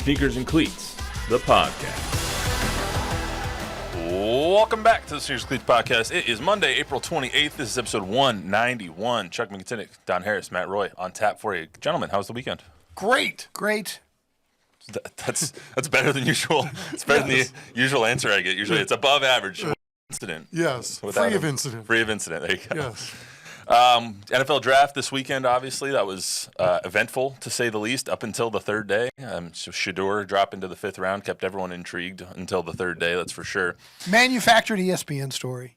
Sneakers and Cleats, the podcast. Welcome back to the Sneakers and Cleats podcast. It is Monday, April 28th. This is episode 191. Chuck Miketinac, Don Harris, Matt Roy on tap for you. Gentlemen, how was the weekend? Great. That's better than usual. It's better than the usual answer I get. Usually it's above average. Incident. Yes. Free of incident. Free of incident. There you go. Yes. NFL draft this weekend, obviously. That was eventful, to say the least, up until the third day. So Shedeur dropped into the fifth round, kept everyone intrigued until the third day, that's for sure. Manufactured ESPN story.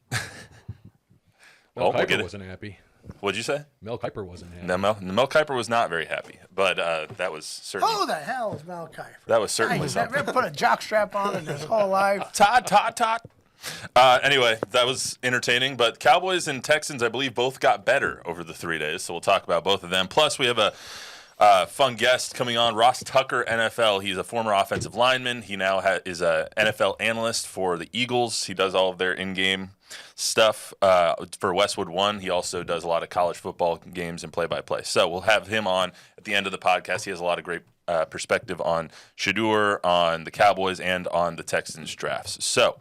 Mel Kiper wasn't happy. What'd you say? Mel Kiper wasn't happy. No, Mel Kiper was not very happy, but that was certainly... Who the hell is Mel Kiper? That was certainly something. Never put a jock strap on in his whole life. Todd. Anyway, that was entertaining, but Cowboys and Texans, I believe, both got better over the 3 days, so we'll talk about both of them. Plus, we have a fun guest coming on, Ross Tucker, NFL. He's a former offensive lineman. He now is a NFL analyst for the Eagles. He does all of their in-game stuff for Westwood One. He also does a lot of college football games and play-by-play. So we'll have him on at the end of the podcast. He has a lot of great perspective on Shedeur, on the Cowboys, and on the Texans drafts. So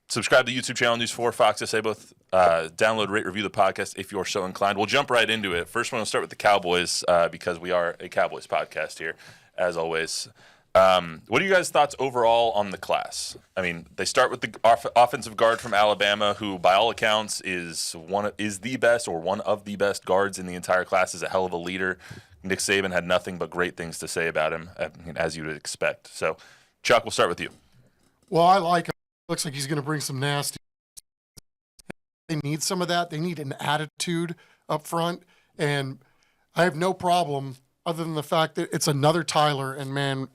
subscribe to the YouTube channel, News 4, Fox SA, both. Download, rate, review the podcast if you're so inclined. We'll jump right into it. First, we'll start with the Cowboys because we are a Cowboys podcast here, as always. What are you guys' thoughts overall on the class? I mean, they start with the offensive guard from Alabama, who, by all accounts, is the best or one of the best guards in the entire class. Is a hell of a leader. Nick Saban had nothing but great things to say about him, as you would expect. So, Chuck, we'll start with you. Well, I like him. Looks like he's going to bring some nasty. They need some of that. They need an attitude up front. And I have no problem other than the fact that it's another Tyler. And, man.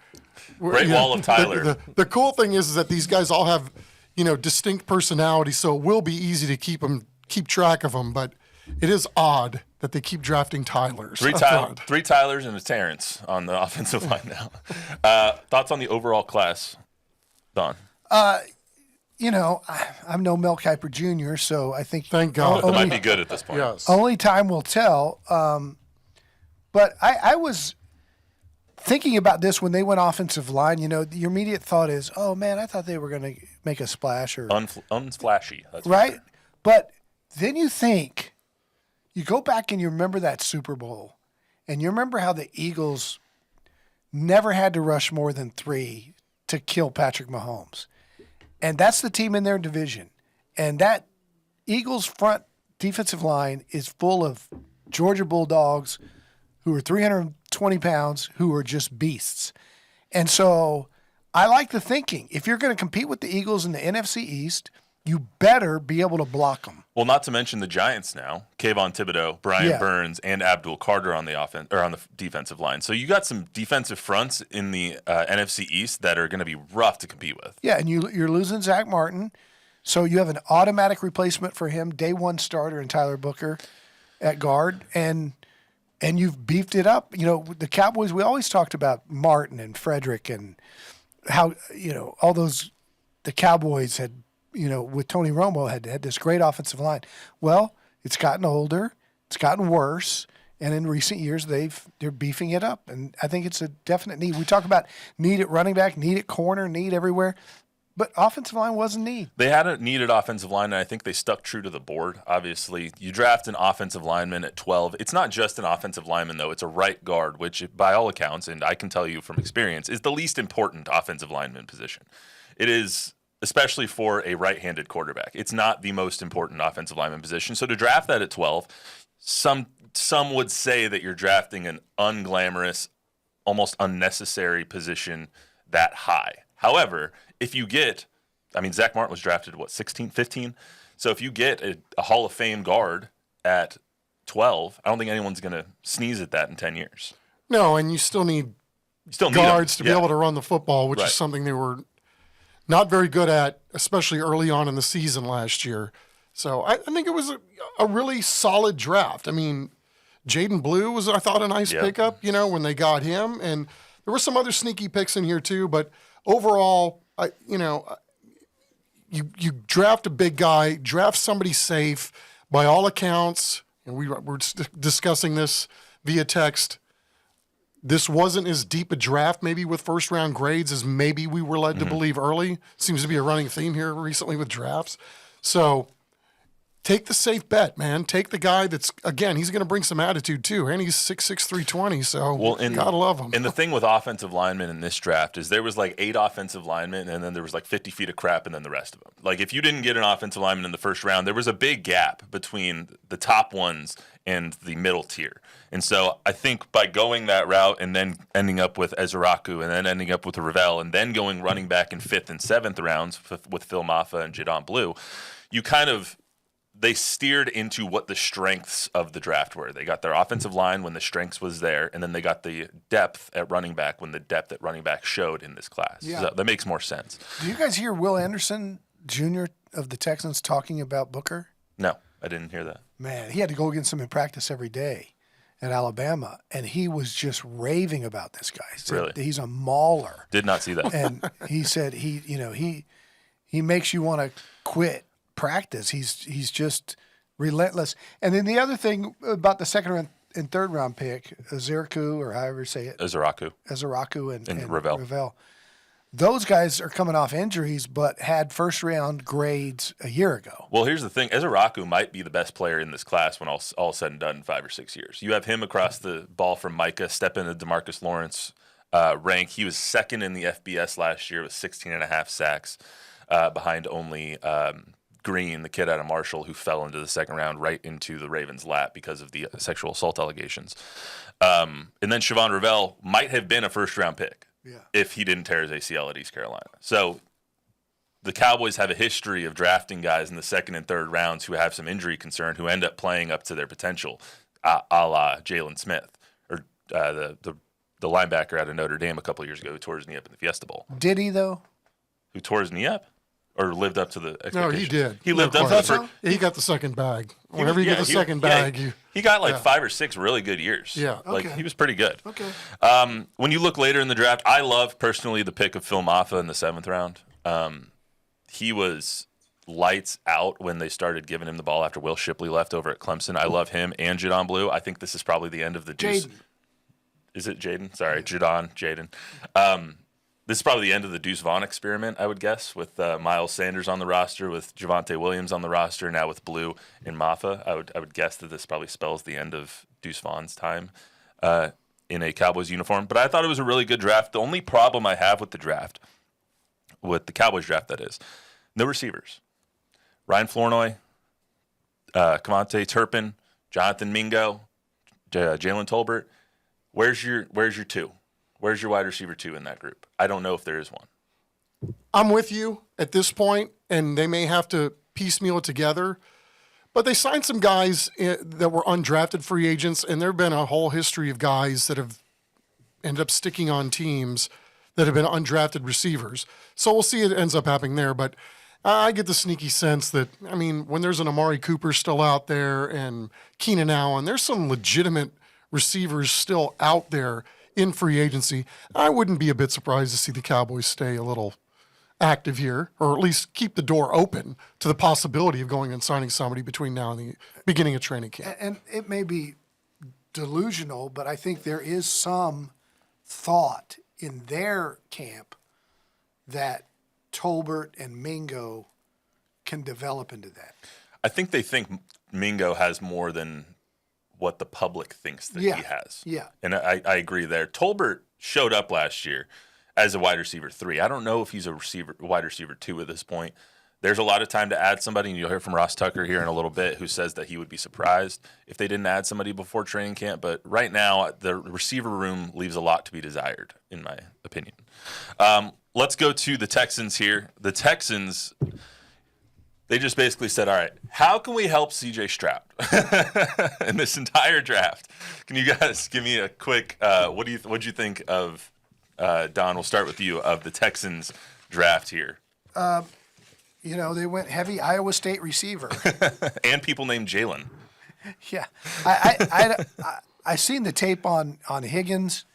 Great wall of Tyler. The cool thing is that these guys all have, distinct personalities, so it will be easy to keep track of them. But it is odd that they keep drafting Tylers. Three Tylers and a Terrence on the offensive line now. Thoughts on the overall class, Don? I'm no Mel Kiper Jr., so I think... Thank God. It might be good at this point. Yes. Only time will tell. But I was thinking about this when they went offensive line. Your immediate thought is, oh, man, I thought they were going to make a splash. Or Unsplashy. That's right? Sure. But then you go back and you remember that Super Bowl, and you remember how the Eagles never had to rush more than 3 to kill Patrick Mahomes. And that's the team in their division. And that Eagles front defensive line is full of Georgia Bulldogs who are 320 pounds, who are just beasts. And so I like the thinking. If you're going to compete with the Eagles in the NFC East, you better be able to block them. Well, not to mention the Giants now. Kayvon Thibodeau, Brian Burns, and Abdul Carter on the on the defensive line. So you got some defensive fronts in the NFC East that are going to be rough to compete with. Yeah, and you're losing Zach Martin, so you have an automatic replacement for him, day one starter in Tyler Booker at guard, and you've beefed it up. The Cowboys, we always talked about Martin and Frederick and how all those the Cowboys had. With Tony Romo had this great offensive line. Well, it's gotten older, it's gotten worse, and in recent years they're beefing it up. And I think it's a definite need. We talk about need at running back, need at corner, need everywhere, but offensive line wasn't need. They had a needed offensive line, and I think they stuck true to the board. Obviously, you draft an offensive lineman at 12. It's not just an offensive lineman, though. It's a right guard, which by all accounts, and I can tell you from experience, is the least important offensive lineman position. It is, especially for a right-handed quarterback. It's not the most important offensive lineman position. So to draft that at 12, some would say that you're drafting an unglamorous, almost unnecessary position that high. However, if you get, Zach Martin was drafted, 16, 15? So if you get a Hall of Fame guard at 12, I don't think anyone's going to sneeze at that in 10 years. No, and you still need guards to be able to run the football, which is something they were not very good at, especially early on in the season last year. So I think it was a really solid draft. Jaden Blue was, I thought, a nice pickup, when they got him. And there were some other sneaky picks in here too. But overall, you draft a big guy, draft somebody safe. By all accounts, and we're discussing this via text, this wasn't as deep a draft maybe with first-round grades as maybe we were led to believe early. Seems to be a running theme here recently with drafts. So take the safe bet, man. Take the guy that's, again, he's going to bring some attitude too, and he's 6'6", 320, so gotta love him. And the thing with offensive linemen in this draft is there was like 8 offensive linemen, and then there was like 50 feet of crap, and then the rest of them. Like if you didn't get an offensive lineman in the first round, there was a big gap between the top ones and the middle tier. And so I think by going that route and then ending up with Ezeraku and then ending up with Ravel and then going running back in 5th and 7th rounds with Phil Maffa and Jadon Blue, they steered into what the strengths of the draft were. They got their offensive line when the strengths was there, and then they got the depth at running back when the depth at running back showed in this class. Yeah. So that makes more sense. Do you guys hear Will Anderson Jr. of the Texans talking about Booker? No, I didn't hear that. Man, he had to go against him in practice every day at Alabama, and he was just raving about this guy. He said Really? He's a mauler. Did not see that. And he said he makes you want to quit practice. He's just relentless. And then the other thing about the 2nd and 3rd round pick, Ezeraku, or however you say it, Ezeraku and Ravel. Those guys are coming off injuries, but had first round grades a year ago. Well, here's the thing: Ezeraku might be the best player in this class when all said and done in 5 or 6 years. You have him across the ball from Micah, step into DeMarcus Lawrence rank. He was 2nd in the FBS last year with 16.5 sacks, behind only Green, the kid out of Marshall, who fell into the 2nd round right into the Ravens' lap because of the sexual assault allegations. And then Siobhan Ravel might have been a first-round pick if he didn't tear his ACL at East Carolina. So the Cowboys have a history of drafting guys in the 2nd and 3rd rounds who have some injury concern, who end up playing up to their potential, a la Jalen Smith, or the linebacker out of Notre Dame a couple of years ago who tore his knee up in the Fiesta Bowl. Did he, though? Who tore his knee up? Or lived up to the expectation? No, he did. He lived up to the first. He got the second bag. Whenever you get the second bag, he got like 5 or 6 really good years. Yeah. Like he was pretty good. Okay. When you look later in the draft, I love personally the pick of Phil Maffa in the 7th round. He was lights out when they started giving him the ball after Will Shipley left over at Clemson. I love him and Jadon Blue. I think this is probably the end of the Deuce. Is it Jaden? Sorry, Jaden. This is probably the end of the Deuce Vaughn experiment, I would guess, with Miles Sanders on the roster, with Javonte Williams on the roster, now with Blue and Maffa. I would guess that this probably spells the end of Deuce Vaughn's time in a Cowboys uniform. But I thought it was a really good draft. The only problem I have with the draft, with the Cowboys draft that is, no receivers. Ryan Flournoy, Cavante Turpin, Jonathan Mingo, Jalen Tolbert. Where's your 2? Where's your wide receiver 2 in that group? I don't know if there is one. I'm with you at this point, and they may have to piecemeal it together. But they signed some guys that were undrafted free agents, and there have been a whole history of guys that have ended up sticking on teams that have been undrafted receivers. So we'll see it ends up happening there. But I get the sneaky sense that, I mean, when there's an Amari Cooper still out there and Keenan Allen, there's some legitimate receivers still out there in free agency. I wouldn't be a bit surprised to see the Cowboys stay a little active here, or at least keep the door open to the possibility of going and signing somebody between now and the beginning of training camp. And it may be delusional, but I think there is some thought in their camp that Tolbert and Mingo can develop into that. I think they think Mingo has more than what the public thinks that he has. Yeah. And I agree there. Tolbert showed up last year as a wide receiver 3. I don't know if he's a wide receiver 2 at this point. There's a lot of time to add somebody, and you'll hear from Ross Tucker here in a little bit, who says that he would be surprised if they didn't add somebody before training camp. But right now, the receiver room leaves a lot to be desired, in my opinion. Let's go to the Texans here. The Texans, they just basically said, all right, how can we help C.J. Stroud in this entire draft? Can you guys give me a quick, what'd you think of, Don, we'll start with you, of the Texans draft here? You know, they went heavy Iowa State receiver. And people named Jalen. Yeah. I seen the tape on Higgins.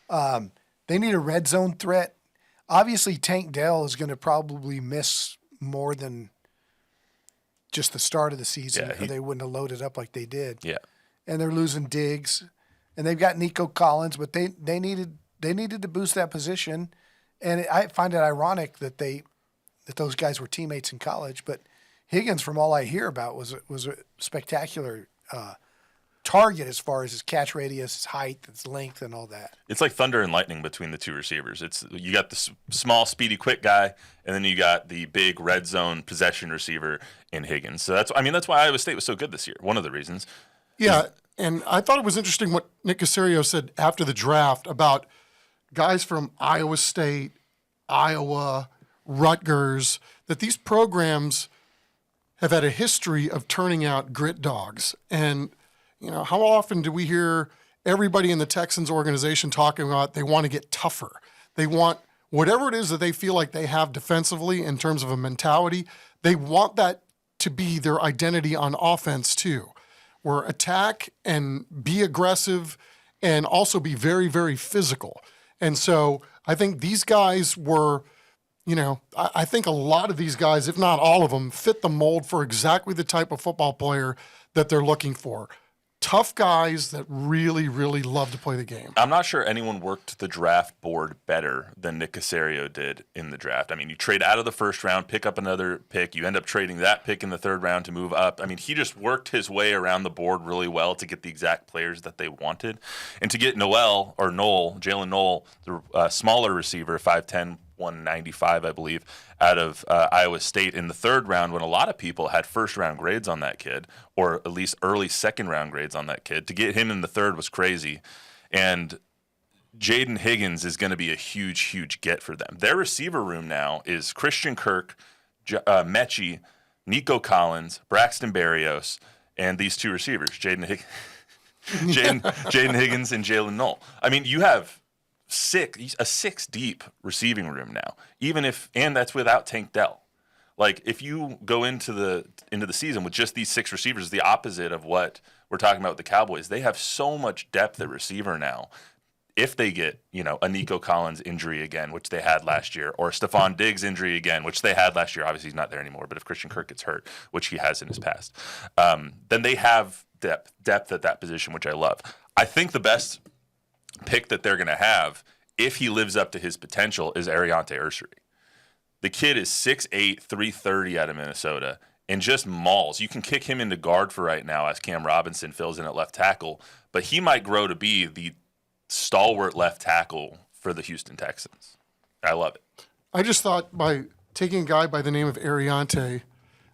They need a red zone threat. Obviously, Tank Dell is going to probably miss more than just the start of the season, or they wouldn't have loaded up like they did. Yeah. And they're losing Diggs. and they've got Nico Collins, but they needed to boost that position, and I find it ironic that those guys were teammates in college. But Higgins, from all I hear about, was a spectacular target as far as his catch radius, his height, his length, and all that. It's like thunder and lightning between the two receivers. You got the small, speedy, quick guy, and then you got the big red zone possession receiver in Higgins. So that's why Iowa State was so good this year. One of the reasons. Yeah, and I thought it was interesting what Nick Caserio said after the draft about guys from Iowa State, Iowa, Rutgers, that these programs have had a history of turning out grit dogs. And how often do we hear everybody in the Texans organization talking about they want to get tougher? They want whatever it is that they feel like they have defensively in terms of a mentality, they want that to be their identity on offense too, where attack and be aggressive and also be very, very physical. And so I think these guys were, I think a lot of these guys, if not all of them, fit the mold for exactly the type of football player that they're looking for. Tough guys that really, really love to play the game. I'm not sure anyone worked the draft board better than Nick Caserio did in the draft. I mean, you trade out of the first round, pick up another pick. You end up trading that pick in the third round to move up. I mean, he just worked his way around the board really well to get the exact players that they wanted. And to get Jalen Noel, the smaller receiver, 5'10", 195, I believe, out of Iowa State in the third round, when a lot of people had first-round grades on that kid, or at least early second-round grades on that kid. To get him in the third was crazy. And Jaden Higgins is going to be a huge, huge get for them. Their receiver room now is Christian Kirk, Mechie, Nico Collins, Braxton Berrios, and these two receivers, Jaden Higgins and Jalen Noel. I mean, you have a six deep receiving room now, and that's without Tank Dell. Like, if you go into the season with just these six receivers, the opposite of what we're talking about with the Cowboys. They have so much depth at receiver now. If they get, a Nico Collins injury again, which they had last year, or Stephon Diggs injury again, which they had last year, obviously he's not there anymore, but if Christian Kirk gets hurt, which he has in his past, then they have depth at that position, which I love. I think the best pick that they're going to have, if he lives up to his potential, is Ariante Ursery. The kid is 6'8", 330 out of Minnesota, and just mauls. You can kick him into guard for right now as Cam Robinson fills in at left tackle, but he might grow to be the stalwart left tackle for the Houston Texans. I love it. I just thought by taking a guy by the name of Ariante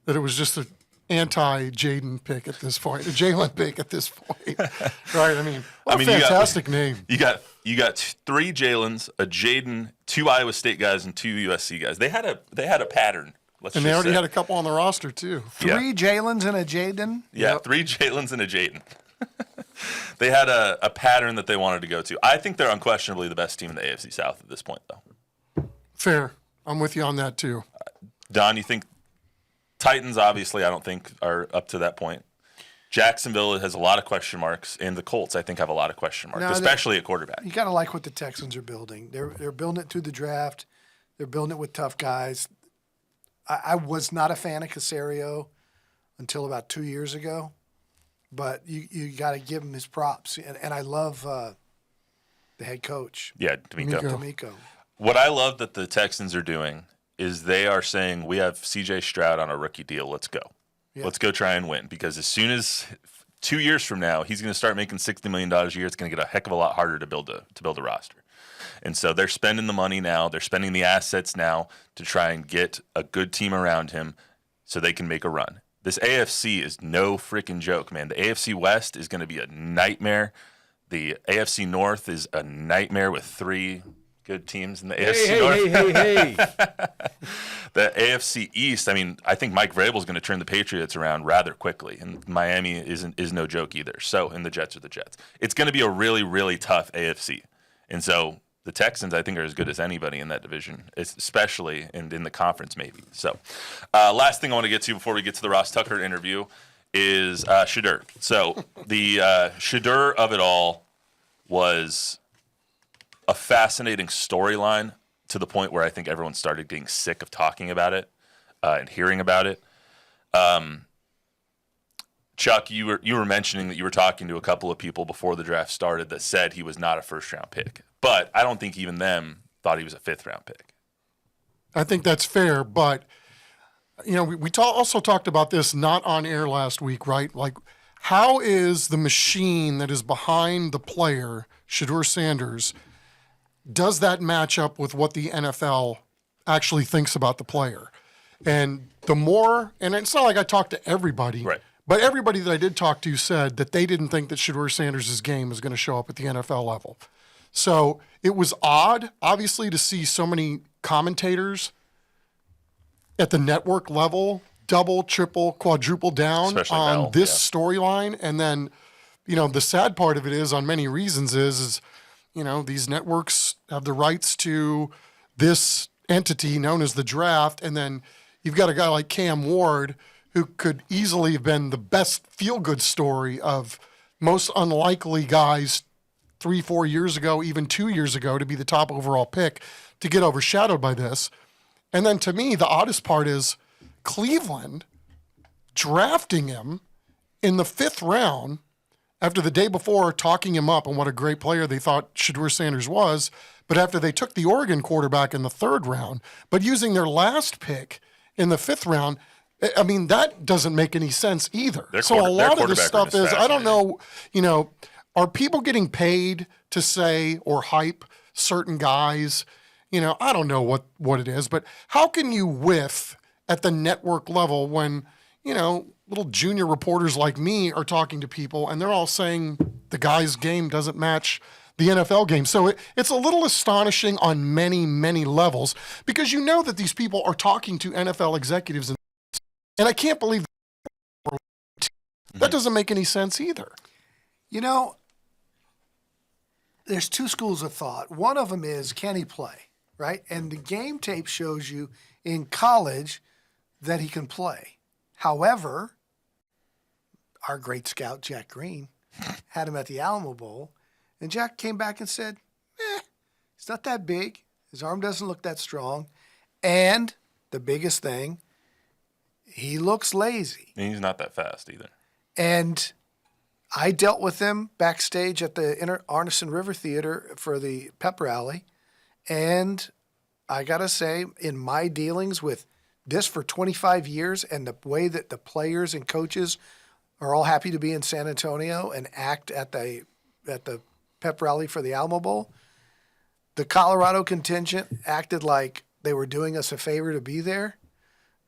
that it was just an anti-Jaden pick at this point, a Jalen pick at this point. Right? I mean, fantastic name. You got 3 Jalens, a Jaden, 2 Iowa State guys, and 2 USC guys. They had a pattern. And they already had a couple on the roster too. 3 Jalens and a Jaden? Yeah, yep. 3 Jalens and a Jaden. They had a pattern that they wanted to go to. I think they're unquestionably the best team in the AFC South at this point, though. Fair. I'm with you on that, too. Don, you think Titans, obviously, I don't think are up to that point. Jacksonville has a lot of question marks, and the Colts, I think, have a lot of question marks, especially at quarterback. You got to like what the Texans are building. They're building it through the draft. They're building it with tough guys. I was not a fan of Caserio until about 2 years ago. But you got to give him his props. And I love the head coach. Yeah, D'Amico. What I love that the Texans are doing is they are saying, we have C.J. Stroud on a rookie deal. Let's go. Yeah. Let's go try and win. Because as soon as 2 years from now, he's going to start making $60 million a year. It's going to get a heck of a lot harder to build a roster. And so they're spending the money now. They're spending the assets now to try and get a good team around him so they can make a run. This AFC is no freaking joke, man. The AFC West is going to be a nightmare. The AFC North is a nightmare with 3 good teams in the AFC North. Hey. The AFC East, I think Mike Vrabel's going to turn the Patriots around rather quickly, and Miami is no joke either. So, and the Jets are the Jets. It's going to be a really, really tough AFC. And so the Texans, I think, are as good as anybody in that division, especially in the conference maybe. So last thing I want to get to before we get to the Ross Tucker interview is Shedeur. So the Shedeur of it all was a fascinating storyline to the point where I think everyone started getting sick of talking about it and hearing about it. Chuck, you were mentioning that you were talking to a couple of people before the draft started that said he was not a first-round pick. But I don't think even them thought he was a fifth-round pick. I think that's fair, but we also talked about this not on air last week, right? Like, how is the machine that is behind the player, Shadur Sanders, does that match up with what the NFL actually thinks about the player? And and it's not like I talked to everybody, right, but everybody that I did talk to said that they didn't think that Shadur Sanders' game was going to show up at the NFL level. So it was odd, obviously, to see so many commentators at the network level double, triple, quadruple down Especially on Mel, this storyline. And then, the sad part of it is, on many reasons, is these networks have the rights to this entity known as the draft. And then you've got a guy like Cam Ward who could easily have been the best feel-good story of most unlikely guys 3-4 years ago, even 2 years ago, to be the top overall pick, to get overshadowed by this. And then to me, the oddest part is Cleveland drafting him in the 5th round after the day before talking him up and what a great player they thought Shadur Sanders was, but after they took the Oregon quarterback in the 3rd round, but using their last pick in the 5th round, I mean, that doesn't make any sense either. So a lot of this stuff is, I don't know, are people getting paid to say or hype certain guys? I don't know what it is, but how can you whiff at the network level when, little junior reporters like me are talking to people and they're all saying the guy's game doesn't match the NFL game? So it's a little astonishing on many, many levels, because that these people are talking to NFL executives and I can't believe that doesn't make any sense either. There's 2 schools of thought. One of them is, can he play, right? And the game tape shows you in college that he can play. However, our great scout, Jack Green, had him at the Alamo Bowl, and Jack came back and said, he's not that big. His arm doesn't look that strong. And the biggest thing, he looks lazy. And he's not that fast either. And I dealt with him backstage at the Arneson River Theater for the pep rally. And I got to say, in my dealings with this for 25 years and the way that the players and coaches are all happy to be in San Antonio and act at the pep rally for the Alamo Bowl, the Colorado contingent acted like they were doing us a favor to be there.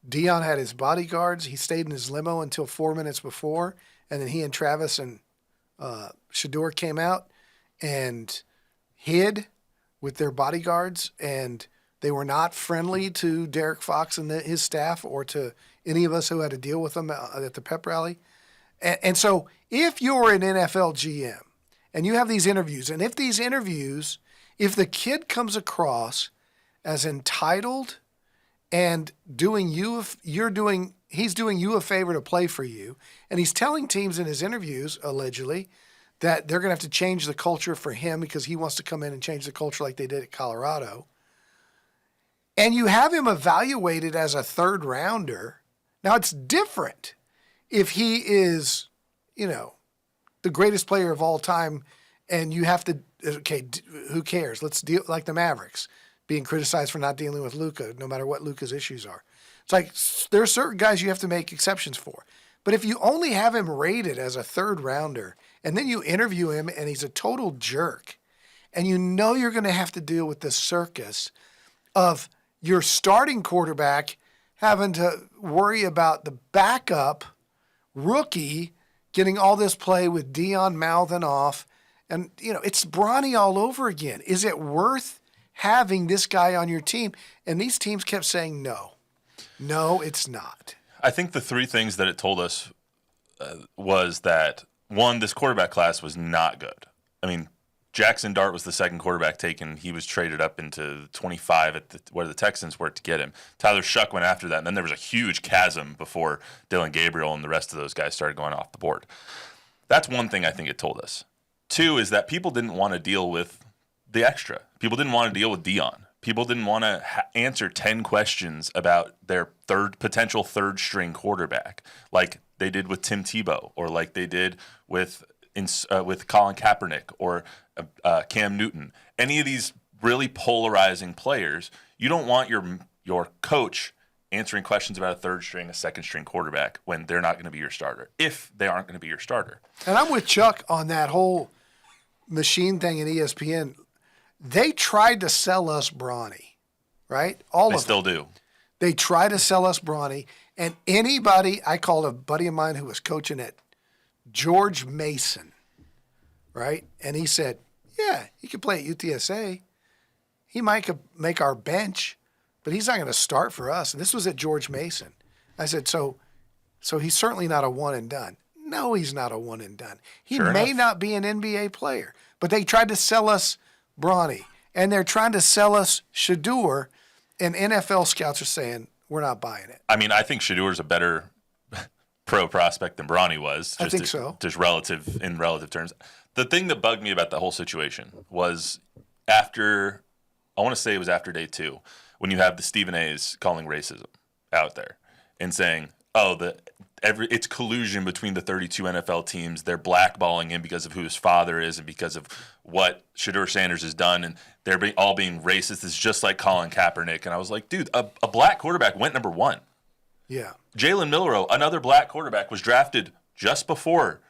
Dion had his bodyguards. He stayed in his limo until 4 minutes before, and then he and Travis and Shedeur came out and hid with their bodyguards, and they were not friendly to Derek Fox and his staff or to any of us who had to deal with them at the pep rally. And so if you're an NFL GM and you have these interviews, and if the kid comes across as entitled and he's doing you a favor to play for you, and he's telling teams in his interviews, allegedly, that they're going to have to change the culture for him because he wants to come in and change the culture like they did at Colorado, and you have him evaluated as a 3rd rounder. Now, it's different if he is, the greatest player of all time, and you have to, who cares? Let's deal like the Mavericks, being criticized for not dealing with Luka, no matter what Luka's issues are. It's like there are certain guys you have to make exceptions for. But if you only have him rated as a 3rd rounder, and then you interview him and he's a total jerk, and you're going to have to deal with this circus of your starting quarterback having to worry about the backup rookie getting all this play with Dion mouthing off. And, it's Bronny all over again. Is it worth having this guy on your team? And these teams kept saying no. No, it's not. I think the 3 things that it told us was that, 1, this quarterback class was not good. I mean, Jackson Dart was the 2nd quarterback taken. He was traded up into 25 where the Texans were to get him. Tyler Shuck went after that, and then there was a huge chasm before Dylan Gabriel and the rest of those guys started going off the board. That's one thing I think it told us. 2 is that people didn't want to deal with the extra. People didn't want to deal with Dion. People didn't want to answer 10 questions about their potential third string quarterback. Like, they did with Tim Tebow, or like they did with Colin Kaepernick or Cam Newton. Any of these really polarizing players, you don't want your coach answering questions about a third string, a second string quarterback when they're not going to be your starter, if they aren't going to be your starter. And I'm with Chuck on that whole machine thing in ESPN. They tried to sell us Bronny, right? They still do. They try to sell us Bronny. And anybody, I called a buddy of mine who was coaching at George Mason, right? And he said, yeah, he could play at UTSA. He might make our bench, but he's not going to start for us. And this was at George Mason. I said, so he's certainly not a one and done. No, he's not a one and done. He may not be an NBA player, but they tried to sell us Bronny, and they're trying to sell us Shedeur, and NFL scouts are saying, we're not buying it. I mean, I think Shadeur's a better pro prospect than Bronny was. I think so. Just in relative terms. The thing that bugged me about the whole situation was after, I want to say it was after day 2, when you have the Stephen A's calling racism out there and saying, it's collusion between the 32 NFL teams. They're blackballing him because of who his father is and because of what Shadur Sanders has done, and they're all being racist. It's just like Colin Kaepernick. And I was like, dude, a black quarterback went number 1. Yeah. Jalen Milroe, another black quarterback, was drafted just before.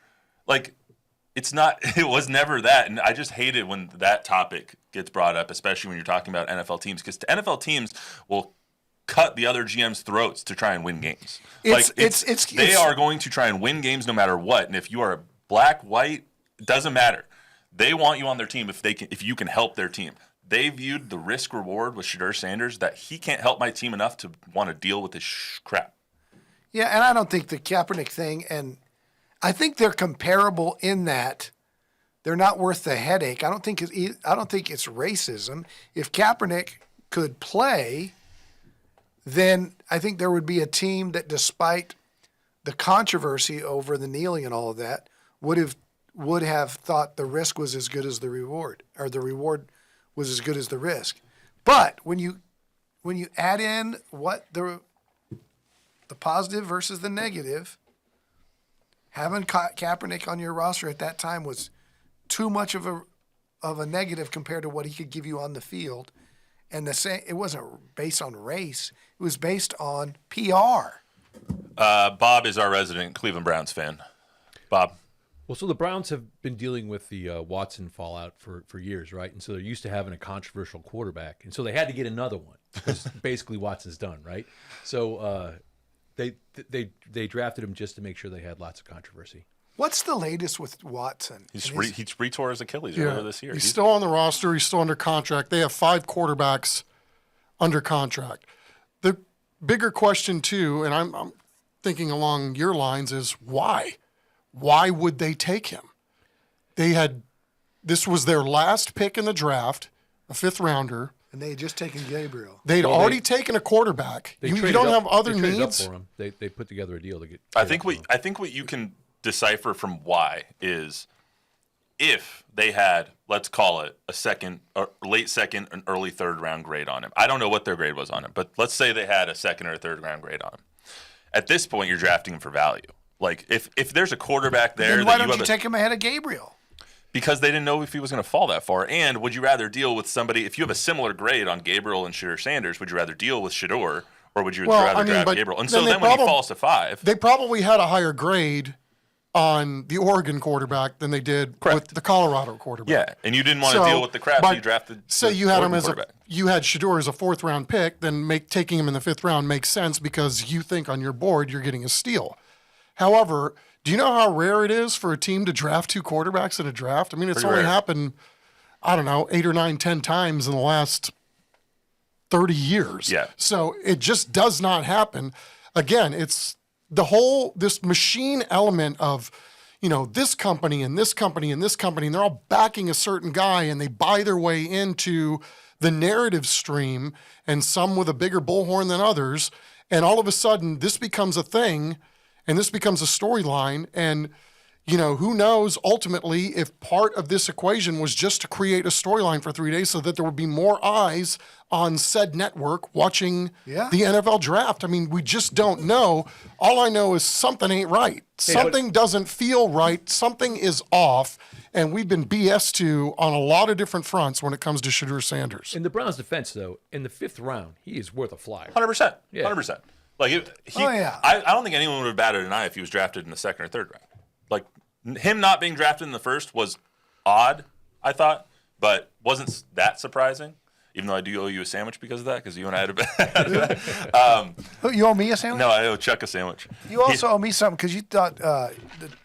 Like, it was never that. And I just hate it when that topic gets brought up, especially when you're talking about NFL teams, because NFL teams will cut the other GM's throats to try and win games. They are going to try and win games no matter what. And if you are black, white, it doesn't matter. They want you on their team if you can help their team. They viewed the risk reward with Shadur Sanders that he can't help my team enough to want to deal with this crap. Yeah, and I don't think the Kaepernick thing, and I think they're comparable in that they're not worth the headache. I don't think it's racism. If Kaepernick could play, then I think there would be a team that, despite the controversy over the kneeling and all of that, would have thought the risk was as good as the reward, or the reward was as good as the risk. But when you add in what the positive versus the negative, having Kaepernick on your roster at that time was too much of a negative compared to what he could give you on the field. And it wasn't based on race; it was based on PR. Bob is our resident Cleveland Browns fan. Bob. Well, so the Browns have been dealing with the Watson fallout for years, right? And so they're used to having a controversial quarterback, and so they had to get another one because basically Watson's done, right? So they drafted him just to make sure they had lots of controversy. What's the latest with Watson? He retore his Achilles earlier this year. He's still on the roster. He's still under contract. They have 5 quarterbacks under contract. The bigger question, too, and I'm thinking along your lines, is why? Why would they take him? This was their last pick in the draft, a 5th rounder. And they had just taken Gabriel. They'd already taken a quarterback. You don't have other needs. Up for him. They put together a deal to get. I think what you can decipher from why is if they had, let's call it a second, or late second, and early 3rd round grade on him. I don't know what their grade was on him, but let's say they had a 2nd or 3rd round grade on him. At this point, you're drafting him for value. Like if there's a quarterback there, then why don't you take him ahead of Gabriel? Because they didn't know if he was going to fall that far. And would you rather deal with somebody, if you have a similar grade on Gabriel and Shadur Sanders, would you rather deal with Shedeur, or would you rather draft Gabriel? And so then when he falls to 5. They probably had a higher grade on the Oregon quarterback than they did with the Colorado quarterback. Yeah, and you didn't want to deal with the crap, so you drafted you had him as you had Shedeur as a 4th round pick, then taking him in the 5th round makes sense because you think on your board you're getting a steal. However, do you know how rare it is for a team to draft 2 quarterbacks in a draft? I mean, it's only happened, I don't know, 8 or 9, 10 times in the last 30 years. Yeah. So it just does not happen. Again, it's this machine element of, this company and this company and this company, and they're all backing a certain guy and they buy their way into the narrative stream, and some with a bigger bullhorn than others. And all of a sudden this becomes a thing. And this becomes a storyline, and who knows ultimately if part of this equation was just to create a storyline for 3 days so that there would be more eyes on said network watching the NFL draft. I mean, we just don't know. All I know is something ain't right. Something doesn't feel right. Something is off. And we've been BS to on a lot of different fronts when it comes to Shadur Sanders. In the Browns' defense, though, in the 5th round, he is worth a flyer. 100%. 100%. Like, I don't think anyone would have batted an eye if he was drafted in the 2nd or 3rd round. Like, him not being drafted in the 1st was odd, I thought, but wasn't that surprising. Even though I do owe you a sandwich because of that, because you and I had a bet. You owe me a sandwich? No, I owe Chuck a sandwich. You also owe me something because you thought the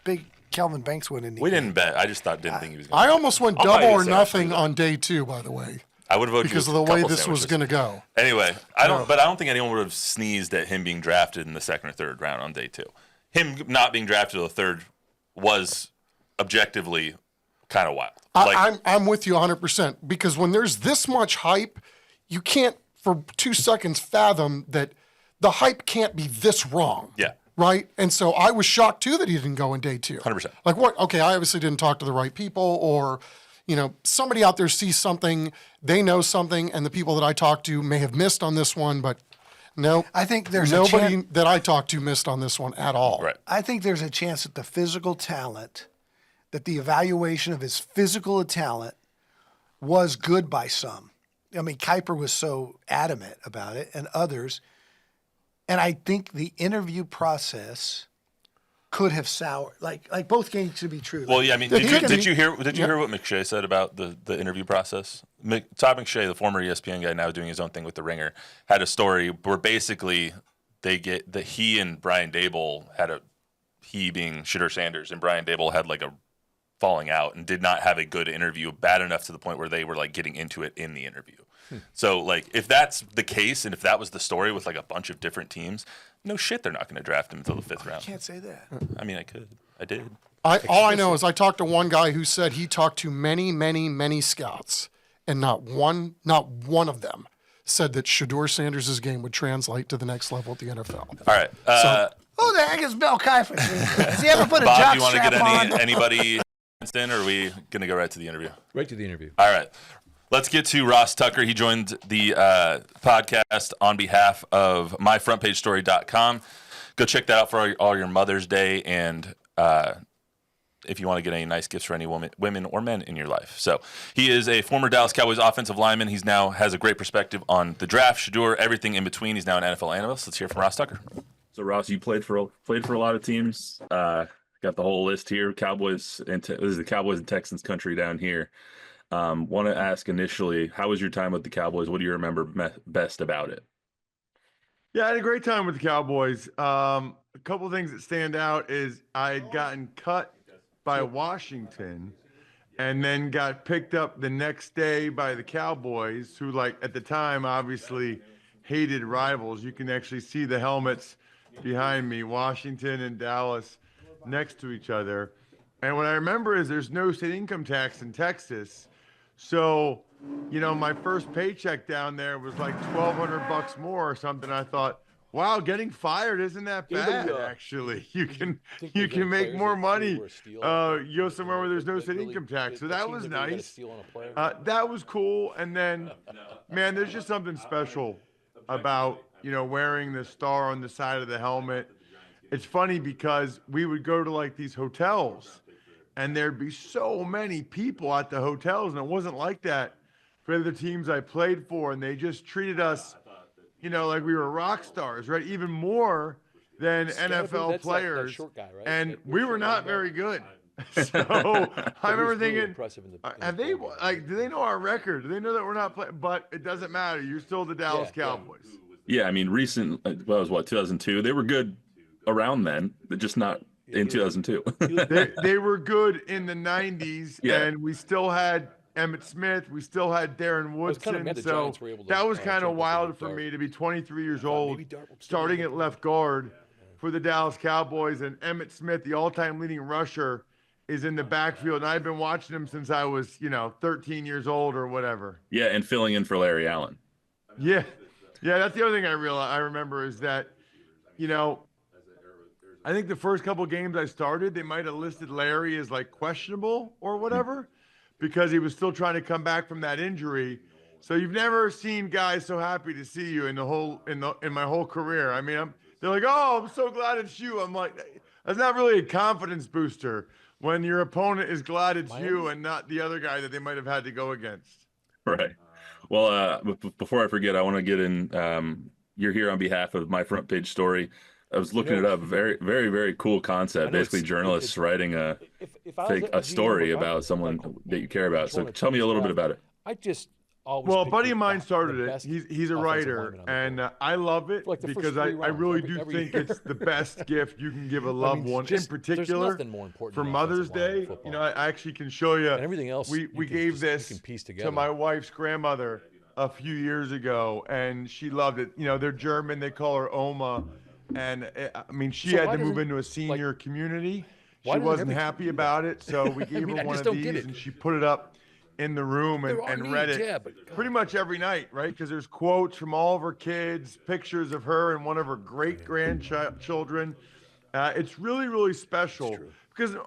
big Kelvin Banks went in. We didn't bet. I just didn't think he was going to. I almost went double or nothing on day 2, by the way. I would have voted because of the way this was going to go. Anyway, I don't think anyone would have sneezed at him being drafted in the 2nd or 3rd round on day 2. Him not being drafted in the 3rd was objectively kind of wild. I'm with you 100% because when there's this much hype, you can't for 2 seconds fathom that the hype can't be this wrong. Yeah. Right? And so I was shocked too that he didn't go in day 2. 100%. Like what? Okay, I obviously didn't talk to the right people, or somebody out there sees something, they know something, and the people that I talked to may have missed on this one, but no, I think there's nobody that I talked to missed on this one at all. Right. I think there's a chance that the physical talent, that the evaluation of his physical talent was good by some. I mean, Kuiper was so adamant about it, and others. And I think the interview process could have soured. Like both games to be true. Well, yeah, I mean, did you hear what McShay said about the interview process? Todd McShay, the former ESPN guy, now doing his own thing with The Ringer, had a story where basically he and Brian Dable he being Shadur Sanders and Brian Dable had like a falling out and did not have a good interview, bad enough to the point where they were like getting into it in the interview. So like if that's the case and if that was the story with like a bunch of different teams, no shit they're not going to draft him until the 5th round. I can't say that. I mean, I could. I did. All I know is I talked to one guy who said he talked to many, many, many scouts, and not one of them said that Shadur Sanders' game would translate to the next level at the NFL. All right. Who the heck is Bill Kuiper? Has he ever put a Bob, jock do you want to strap get on? anybody in, or are we going to go right to the interview? Right to the interview. All right. Let's get to Ross Tucker. He joined the podcast on behalf of myfrontpagestory.com. Go check that out for all your Mother's Day and if you want to get any nice gifts for any women or men in your life. So he is a former Dallas Cowboys offensive lineman. He's now has a great perspective on the draft, Shadur, everything in between. He's now an NFL analyst. Let's hear from Ross Tucker. So Ross, you played for a lot of teams. Got the whole list here. Cowboys and this is the Cowboys and Texans country down here. Want to ask initially, how was your time with the Cowboys? What do you remember best about it? Yeah, I had a great time with the Cowboys. A couple of things that stand out is I had gotten cut by Washington and then got picked up the next day by the Cowboys, who, like, at the time, obviously hated rivals. You can actually see the helmets behind me, Washington and Dallas next to each other. And what I remember is there's no state income tax in Texas. So, my first paycheck down there was like $1,200 more or something. I thought, wow, getting fired isn't that bad, actually. You can make more money. You go somewhere where there's no state income tax. So that was nice. That was cool. And then, man, there's just something special about, wearing the star on the side of the helmet. It's funny because we would go to like these hotels and there'd be so many people at the hotels, and it wasn't like that for the teams I played for, and they just treated us, like we were rock stars, right? Even more than NFL players. That short guy, right? And we were not very good. So I remember thinking, do they know our record? Do they know that we're not playing? But it doesn't matter. You're still the Dallas Cowboys. Yeah, I mean, recent, that was 2002. They were good around then, but just not in 2002. they were good in the 90s, and we still had Emmitt Smith. We still had Darren Woodson. So that was kind of wild for me to be 23 years old, starting at left guard for the Dallas Cowboys. And Emmitt Smith, the all-time leading rusher, is in the backfield. And I've been watching him since I was, 13 years old or whatever. Yeah, and filling in for Larry Allen. Yeah, that's the other thing I remember is that, I think the first couple games I started, they might have listed Larry as like questionable or whatever, because he was still trying to come back from that injury. So you've never seen guys so happy to see you in my whole career. I mean, they're like, "Oh, I'm so glad it's you." I'm like, that's not really a confidence booster when your opponent is glad it's you and not the other guy that they might have had to go against. Right. Well, before I forget, I want to get in. You're here on behalf of My Front Page Story. I was looking it up. Very, very, very cool concept. Basically, journalists writing a story about someone that you care about. So tell me a little bit about it. I just always Well, a buddy of mine started it. He's a writer, and I love it because I really do think it's the best gift you can give a loved one, in particular for Mother's Day. You know, I actually can show you. And everything else, we gave this to my wife's grandmother a few years ago, and she loved it. You know, they're German. They call her Oma. And I mean, she had to move into a senior community. She wasn't happy about it, so we gave her one of these, and she put it up in the room and read it pretty much every night, right? Because there's quotes from all of her kids, pictures of her and one of her great grandchildren. It's really, really special because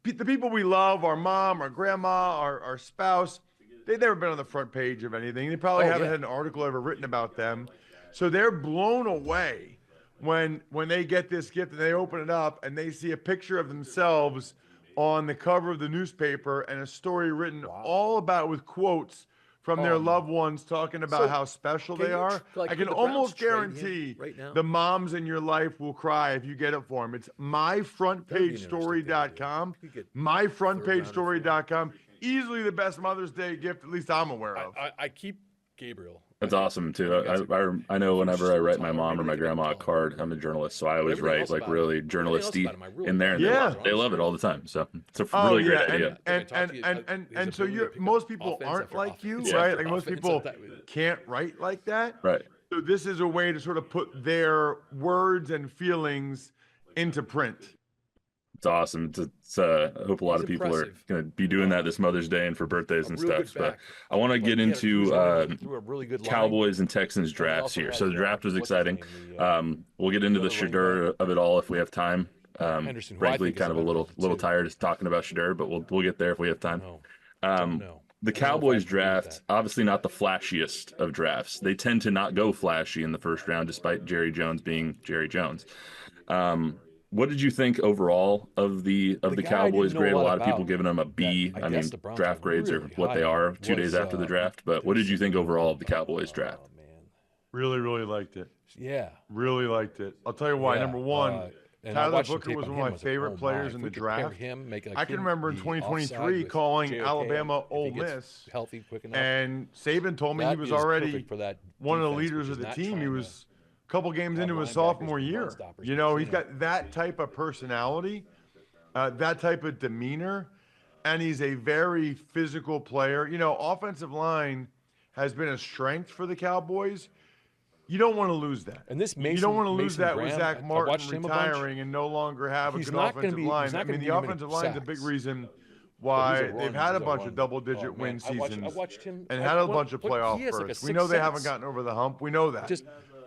the people we love, our mom, our grandma, our spouse, they've never been on the front page of anything. They probably haven't had an article ever written about them. So they're blown away when they get this gift and they open it up and they see a picture of themselves on the cover of the newspaper and a story written all about with quotes from their loved ones talking about how special they are. I can almost guarantee the moms in your life will cry if you get it for them. It's myfrontpagestory.com. Myfrontpagestory.com. Easily the best Mother's Day gift, at least I'm aware of. I keep Gabriel. That's awesome too. I know whenever I write my mom or my grandma a card, I'm a journalist, so I always write like really journalisty in there, and they love it all the time. So it's a really great idea. And so most people aren't like you, right? Like most people can't write like that, right? So this is a way to sort of put their words and feelings into print. It's awesome. I hope a lot of people are going to be doing that this Mother's Day and for birthdays and stuff. But I want to get into Cowboys and Texans drafts here. So the draft was exciting. We'll get into the Shedeur of it all if we have time. Frankly, kind of a little tired of talking about Shedeur, but we'll get there if we have time. The Cowboys draft, obviously not the flashiest of drafts. They tend to not go flashy in the first round, despite Jerry Jones being Jerry Jones. What did you think overall of the Cowboys grade? A lot of people giving them a B. I mean, draft grades are what they are 2 days after the draft. But what did you think overall of the Cowboys draft? Really, really liked it. Yeah. Really liked it. I'll tell you why. Number one, Tyler Booker was one of my favorite players in the draft. I can remember in 2023 calling Alabama Ole Miss. Healthy, quick enough. And Saban told me he was already one of the leaders of the team. He was couple games into his sophomore year. You know, he's got that type of personality, that type of demeanor, and he's a very physical player. You know, offensive line has been a strength for the Cowboys. You don't want to lose that. And this you don't want to lose that with Zach Martin retiring and no longer have a good offensive line. I mean, the offensive line is a big reason why they've had a bunch of double-digit win seasons and had a bunch of playoff berths. We know they haven't gotten over the hump. We know that.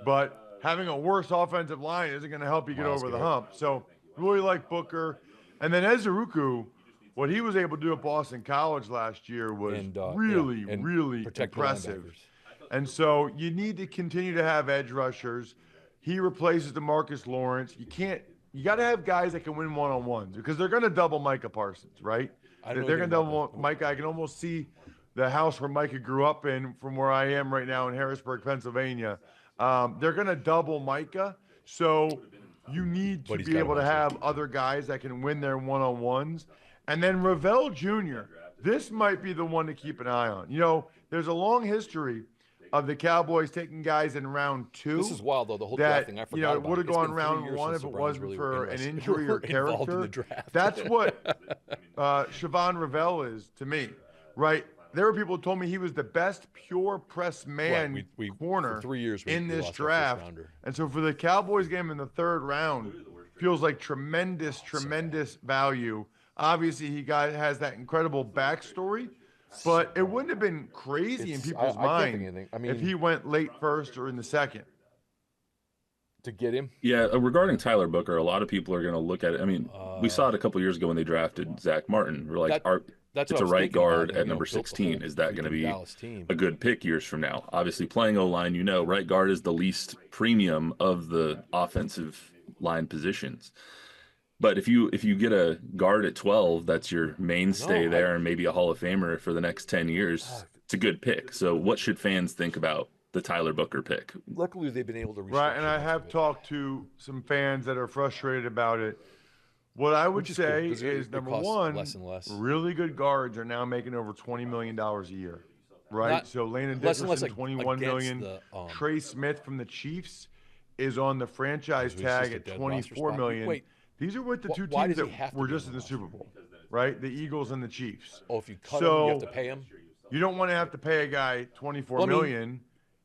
But having a worse offensive line isn't going to help you get over the hump. So really like Booker. And then Ezeruku, what he was able to do at Boston College last year was really impressive. And so you need to continue to have edge rushers. He replaces DeMarcus Lawrence. You got to have guys that can win one-on-ones because they're going to double Micah Parsons, right? They're going to double Micah. I can almost see the house where Micah grew up in from where I am right now in Harrisburg, Pennsylvania. They're going to double Micah, so you need to be able to have other guys that can win their one-on-ones. And then Ravel Jr., this might be the one to keep an eye on. You know, there's a long history of the Cowboys taking guys in round 2. This is wild, though, the whole draft thing. I forgot about it would have gone round 1 if it wasn't for an injury or character. That's what Siobhan Ravel is to me, right? There were people who told me he was the best pure press man corner for 3 years in this draft. And so for the Cowboys game in the 3rd round, feels like tremendous value. Obviously, he has that incredible backstory, but it wouldn't have been crazy in people's mind if he went late 1st or in the 2nd. to get him. Yeah, regarding Tyler Booker, a lot of people are going to look at it. I mean, we saw it a couple years ago when they drafted Zach Martin. We're like, That's it's what a I was right thinking about guard him, at number built the 16. whole Is that going to freaking be Dallas team. a good pick years from now? Obviously, playing O-line, right guard is the least premium of the offensive line positions. But if you get a guard at 12, that's your mainstay there and maybe a Hall of Famer for the next 10 years, it's a good pick. So what should fans think about the Tyler Booker pick? Luckily, they've been able to Right, and I have talked to some fans that are frustrated about it. What I would say is, number one, less and less. really good guards are now making over $20 million a year, right? So Landon Dickerson, $21 million. Trey Smith from the Chiefs is on the franchise tag at $24 million. Wait, these are with the two why teams does he that have to were be just on in the the Super Bowl, right? The Eagles and the Chiefs. Oh, if you cut him, you have to pay him? You don't want to have to pay a guy $24 million.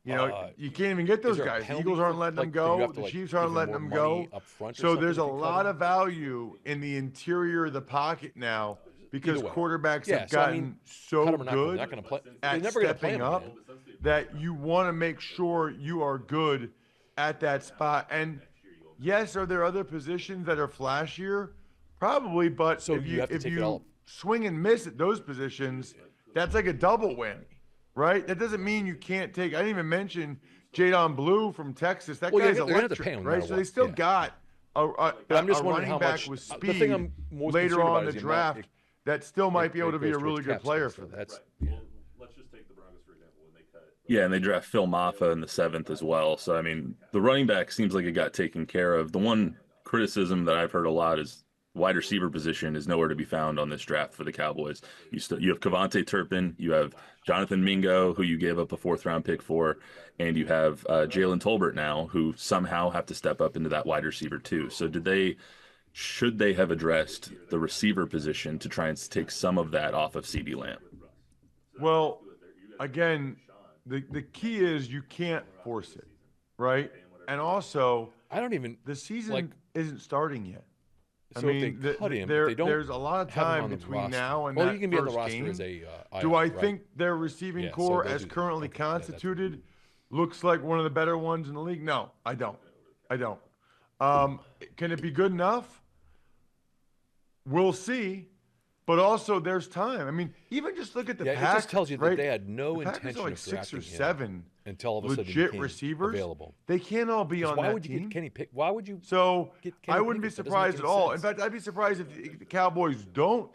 You know, you can't even get those guys. The Eagles aren't letting them go. The Chiefs aren't letting them go. So there's a lot of value in the interior of the pocket now because quarterbacks have gotten so good at stepping up that you want to make sure you are good at that spot. And yes, are there other positions that are flashier? Probably, but So if you have to take it you all. swing and miss at those positions, that's like a double whammy. Right? That doesn't mean you can't take. I didn't even mention Jadon Blue from Texas. That guy's they're gonna have to electric, pay him no right? matter So they what. still got a I'm just wondering running how back much. with The thing I'm speed most later concerned on about in is the the amount draft that still might be able to be a goes really towards good cap player space, for so them. that's Let's just take the Broncos for example when they cut. Yeah, and they draft Phil Maffa in the 7th as well. So I mean, the running back seems like it got taken care of. The one criticism that I've heard a lot is wide receiver position is nowhere to be found on this draft for the Cowboys. You have Kavontae Turpin, you have Jonathan Mingo, who you gave up a 4th-round pick for, and you have Jalen Tolbert now, who somehow have to step up into that wide receiver too. So should they have addressed the receiver position to try and take some of that off of CeeDee Lamb? Well, again, the key is you can't force it, right? And also, I don't even. the season isn't starting yet. So if they cut him, if they don't there's a lot of have him time on the between roster. now and well, that you can be on the first roster game. as a. Do I right? think their receiving Yeah, so core, they'll as do that. currently Okay, yeah, that's- constituted, looks like one of the better ones in the league? No, I don't. Can it be good enough? We'll see. But also, there's time. I mean, even just look at the Yeah, Packers. it just tells you that right? they had no The Packers intention are like of 6 or drafting him 7 until all of a sudden he legit became receivers available. They can't all be on Why that would you team. get Kenny Pick? Why would you? So get Kenny I wouldn't be Pickett? That doesn't surprised make at any all. In sense. fact, I'd be surprised if the Cowboys don't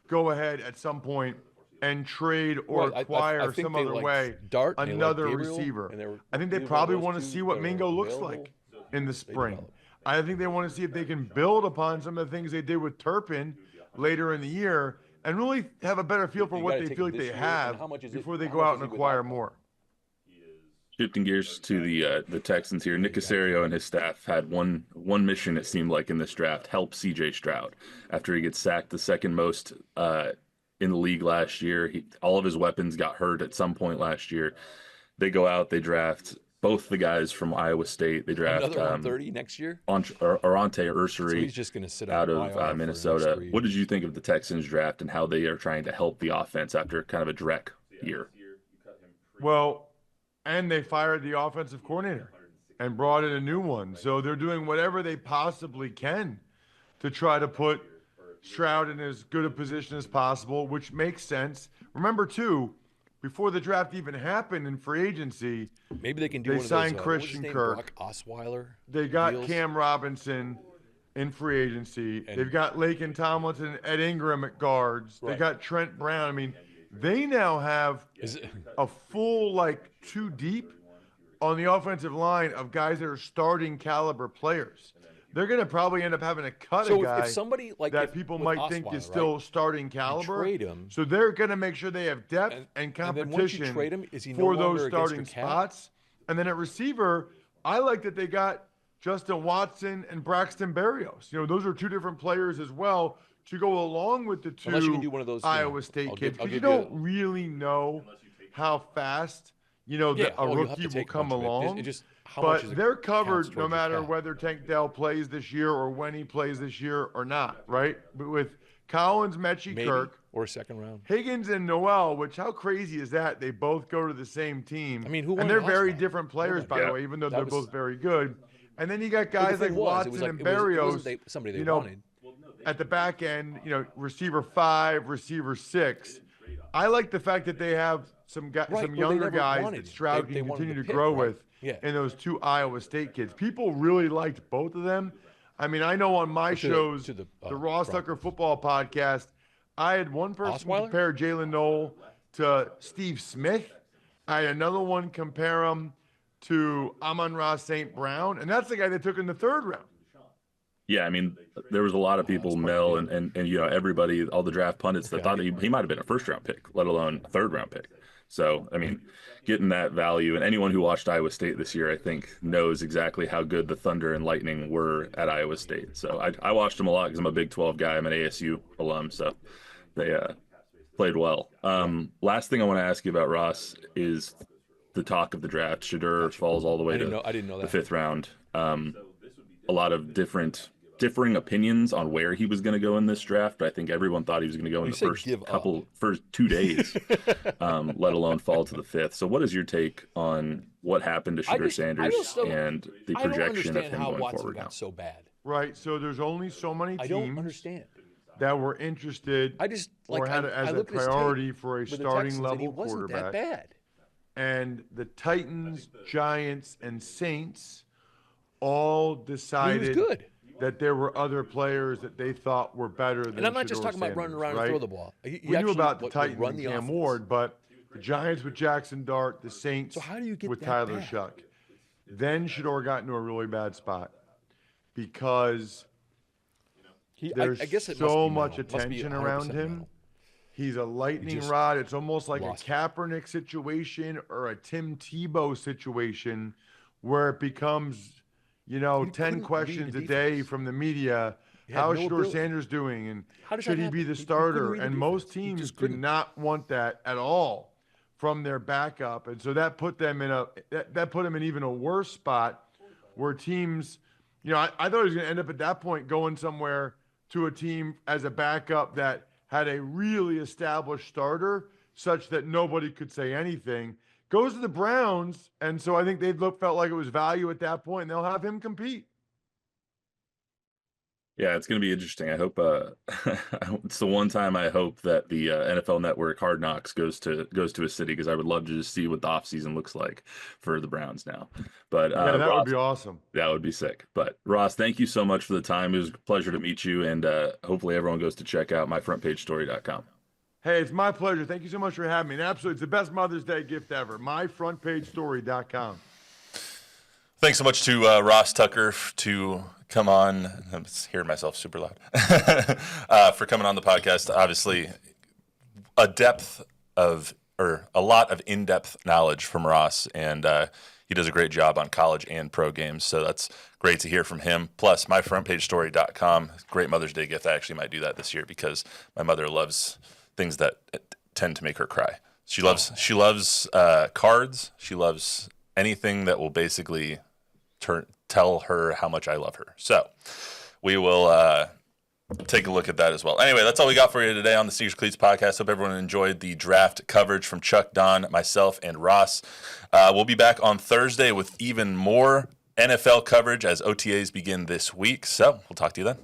go ahead at some point and trade or Well, I acquire think some they other liked way Dart and they liked another Gabriel, receiver. and they were I think they either probably of those want to two see what that Mingo were looks available, like in the spring. develop. I think they want to see if they can build upon some of the things they did with Turpin later in the year and really have a better feel for You what gotta they take feel it like this they year, and have how much is it- before they how go much out is and he acquire without? more. Shifting gears to the Texans here, Nick Caserio and his staff had one mission, it seemed like, in this draft: help C.J. Stroud after he gets sacked the second most in the league last year. All of his weapons got hurt at some point last year. They go out, they draft both the guys from Iowa State. They draft Another 130 next year. Arante So Ursary he's just going to sit out on of IR for the next Minnesota. 3 What did years. you think of the Texans draft and how they are trying to help the offense after kind of a Drek year? Well, and they fired the offensive coordinator and brought in a new one. So they're doing whatever they possibly can to try to put Stroud in as good a position as possible, which makes sense. Remember, too, before the draft even happened in free agency, Maybe they can do they one of signed those. What was his Christian name? Kirk. Brock Osweiler. they got deals. Cam Robinson in free agency. And- They've got Laken Tomlinson, Ed Ingram at guards. They Right. got Trent Brown. I mean, they now have Is it, a full, like, 2 deep on the offensive line of guys that are starting caliber players. They're going to probably end up having to cut so a guy if somebody like that if, people with might think is Osweiler, still right, starting caliber. trade him, so they're going to make sure they have depth and then competition once you trade him, is he no for longer those against starting your cap? spots. And then at receiver, I like that they got Justin Watson and Braxton Berrios. You know, those are 2 different players as well to go along with the 2 Unless you can do one of those, Iowa State I'll kids. give- I'll Because you give you don't really know how fast, you know, Yeah, a you'll have rookie to will take a come bunch of it. along. It just how much But is it they're counts covered towards no your matter cap. whether Tank Dell plays this year or when he plays this year or not, right? But with Collins, Mechie, Maybe Kirk, or a second round. Higgins, and Noel, which how crazy is that? They both go to the same team. I mean, who won and they're last very night? different players, by Yeah. the way, even though That they're was- both very good. And then you got the guys thing like was, Watson and it Berrios. wasn't somebody they you know, wanted. at the back end, receiver 5, receiver 6. I like the fact that they have some younger guys that Stroud can continue to grow with in those 2 Iowa State kids. People really liked both of them. I mean, I know on my shows, the Ross Tucker Football Podcast, I had one person compare Jalen Noel to Steve Smith. I had another one compare him to Amon-Ra St. Brown, and that's the guy they took in the 3rd round. Yeah, I mean, there was a lot of people, Mel, and everybody, all the draft pundits that thought he might have been a 1st-round pick, let alone a 3rd-round pick. So, I mean, getting that value, and anyone who watched Iowa State this year, I think, knows exactly how good the Thunder and Lightning were at Iowa State. So I watched them a lot because I'm a Big 12 guy. I'm an ASU alum, so they played well. Last thing I want to ask you about, Ross, is the talk of the draft. Shedeur falls all the way to the 5th round. A lot of differing opinions on where he was going to go in this draft, but I think everyone thought he was going to go in the first 2 days, let alone fall to the 5th. So what is your take on what happened to Shadur Sanders and the projection of him going forward now? So bad. Right. So there's only so many teams I don't understand. that were interested or had it as a priority for a starting level quarterback. Wasn't that bad. And the Titans, Giants, and Saints all decided that there were other players that they thought were better than And I'm not just Shedeur talking about running around and throw the ball. We knew about the Titans and Cam Ward, but the Giants with Jackson Dart, the Saints with Tyler Shuck. Then Shedeur got into a really bad spot because there's so much attention around him. He's a lightning rod. It's almost like a Kaepernick situation or a Tim Tebow situation where it becomes, 10 questions a day from the media. How is Shadur Sanders doing? And should he be the starter? And most teams do not want that at all from their backup. And so that put them in that put him in even a worse spot where teams, I thought he was going to end up at that point going somewhere to a team as a backup that had a really established starter such that nobody could say anything. Goes to the Browns, and so I think they felt like it was value at that point, and they'll have him compete. Yeah, it's going to be interesting. I hope it's the one time I hope that the NFL Network Hard Knocks goes to a city, because I would love to just see what the offseason looks like for the Browns now. But that Ross, would be awesome. That would be sick. But Ross, thank you so much for the time. It was a pleasure to meet you, and hopefully everyone goes to check out myfrontpagestory.com. Hey, it's my pleasure. Thank you so much for having me. And absolutely, it's the best Mother's Day gift ever. myfrontpagestory.com. Thanks so much to Ross Tucker to come on. I'm hearing myself super loud. For coming on the podcast. Obviously, a lot of in-depth knowledge from Ross, and he does a great job on college and pro games. So that's great to hear from him. Plus, myfrontpagestory.com, great Mother's Day gift. I actually might do that this year because my mother loves things that tend to make her cry. She loves cards. She loves anything that will basically tell her how much I love her. So we will take a look at that as well. Anyway, that's all we got for you today on the Sneakers and Cleats podcast. Hope everyone enjoyed the draft coverage from Chuck, Don, myself, and Ross. We'll be back on Thursday with even more NFL coverage as OTAs begin this week. So we'll talk to you then.